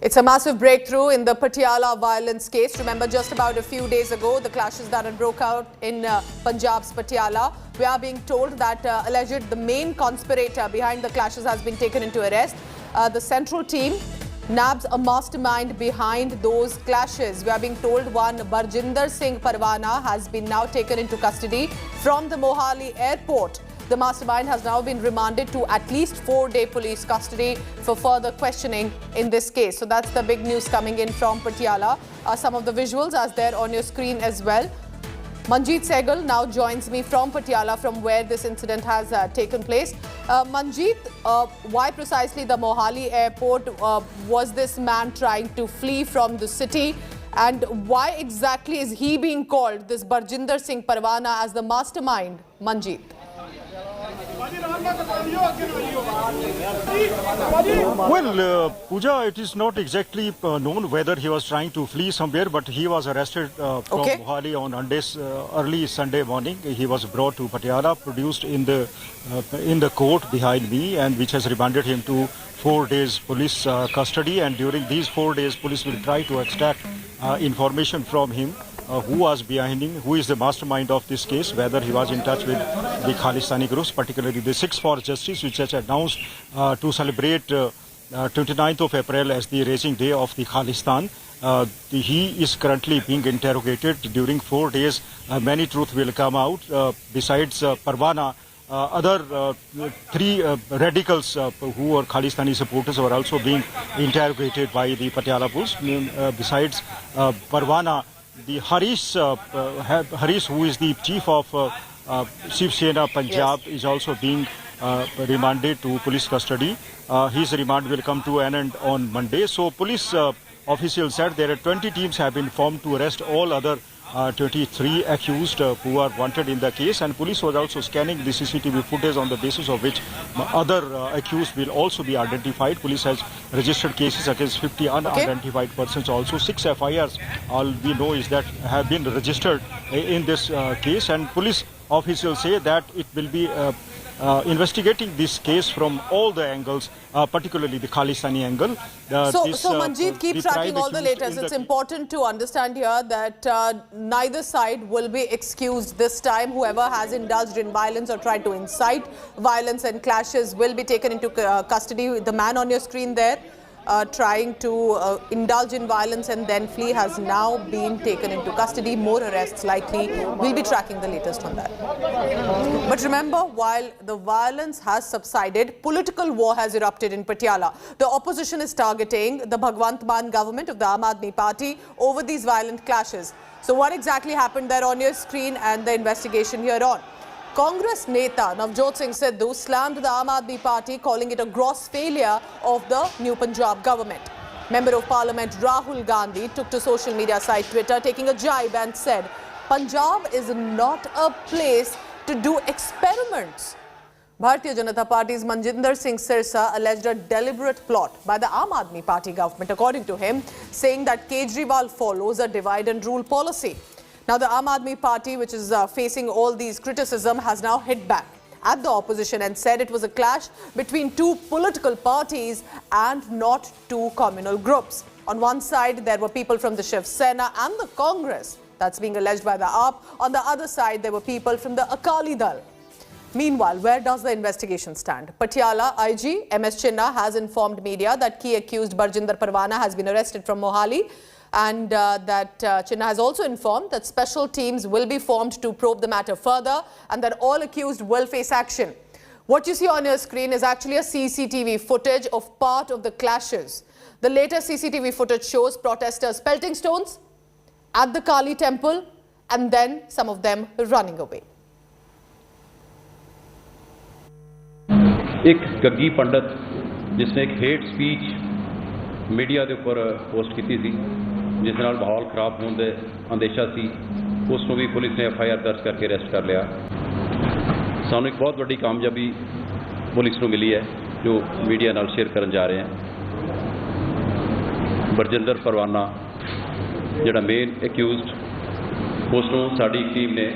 It's a massive breakthrough in the Patiala violence case. Remember, just about a few days ago, the clashes that had broke out in Punjab's Patiala. We are being told that alleged the main conspirator behind the clashes has been taken into arrest. The central team nabs a mastermind behind those clashes. We are being told one Barjinder Singh Parwana has been now taken into custody from the Mohali airport. The mastermind has now been remanded to at least 4-day police custody for further questioning in this case. So that's the big news coming in from Patiala. Some of the visuals as they're on your screen as well. Manjeet Sehgal now joins me from Patiala, from where this incident has taken place. Manjeet, why precisely the Mohali airport? Was this man trying to flee from the city? And why exactly is he being called, this Barjinder Singh Parwana, as the mastermind? Manjeet. Well, Pooja, it is not exactly known whether he was trying to flee somewhere, but he was arrested from Mohali on early Sunday morning. He was brought to Patiala, produced in the court behind me, and which has remanded him to 4 days police custody. And during these 4 days, police will try to extract information from him. Who was behind him, who is the mastermind of this case, whether he was in touch with the Khalistani groups, particularly the Sikhs for Justice, which has announced to celebrate 29th of April as the Raising Day of the Khalistan. He is currently being interrogated. During 4 days, many truth will come out. Besides Parwana, other 3 radicals who are Khalistani supporters were also being interrogated by the Patiala police. Besides Parwana, the Harish, who is the chief of Sena Punjab, is also being remanded to police custody. His remand will come to an end on Monday. So police officials said there are 20 teams have been formed to arrest all other 23 accused who are wanted in the case, and police was also scanning the CCTV footage, on the basis of which other accused will also be identified. Police has registered cases against 50 unidentified persons also. 6 FIRs, all we know is that, have been registered in this case, and police officials say that it will be investigating this case from all the angles, particularly the Khalistani angle. So Manjeet, keep tracking all the latest. It's important to understand here that neither side will be excused this time. Whoever has indulged in violence or tried to incite violence and clashes will be taken into custody. The man on your screen there, trying to indulge in violence and then flee, has now been taken into custody. More arrests likely. We'll be tracking the latest on that. But remember, while the violence has subsided, political war has erupted in Patiala. The opposition is targeting the Bhagwant Mann government of the Damdami Party over these violent clashes. So what exactly happened there on your screen, and the investigation here on? Congress Neta Navjot Singh Sidhu slammed the Damdami Party, calling it a gross failure of the new Punjab government. Member of Parliament Rahul Gandhi took to social media site Twitter, taking a jibe, and said, Punjab is not a place to do experiments. Bharatiya Janata Party's Manjinder Singh Sirsa alleged a deliberate plot by the Aam Aadmi Party government, according to him, saying that Kejriwal follows a divide and rule policy. Now, the Aam Aadmi Party, which is facing all these criticism, has now hit back at the opposition and said it was a clash between 2 political parties and not 2 communal groups. On one side, there were people from the Shiv Sena and the Congress. That's being alleged by the AAP. On the other side, there were people from the Akali Dal. Meanwhile, where does the investigation stand? Patiala IG MS Chinna has informed media that key accused Barjinder Parwana has been arrested from Mohali, and that Chinna has also informed that special teams will be formed to probe the matter further, and that all accused will face action. What you see on your screen is actually a CCTV footage of part of the clashes. The latest CCTV footage shows protesters pelting stones at the Kali temple and then some of them running away. एक गग्गी पंडित जिसने एक hate speech media के ऊपर post की थी, जिस नाल माहौल खराब होने दे अंदेशा सी, उसनों भी पुलिस ने FIR दर्ज करके अरेस्ट कर लिया। सानू एक बहुत बड़ी कामयाबी पुलिस को मिली है, जो मीडिया नाल शेयर करन जा रहे हैं। बरजिंदर परवाना जिहड़ा मेन एक्यूज्ड, उसनों साडी टीम ने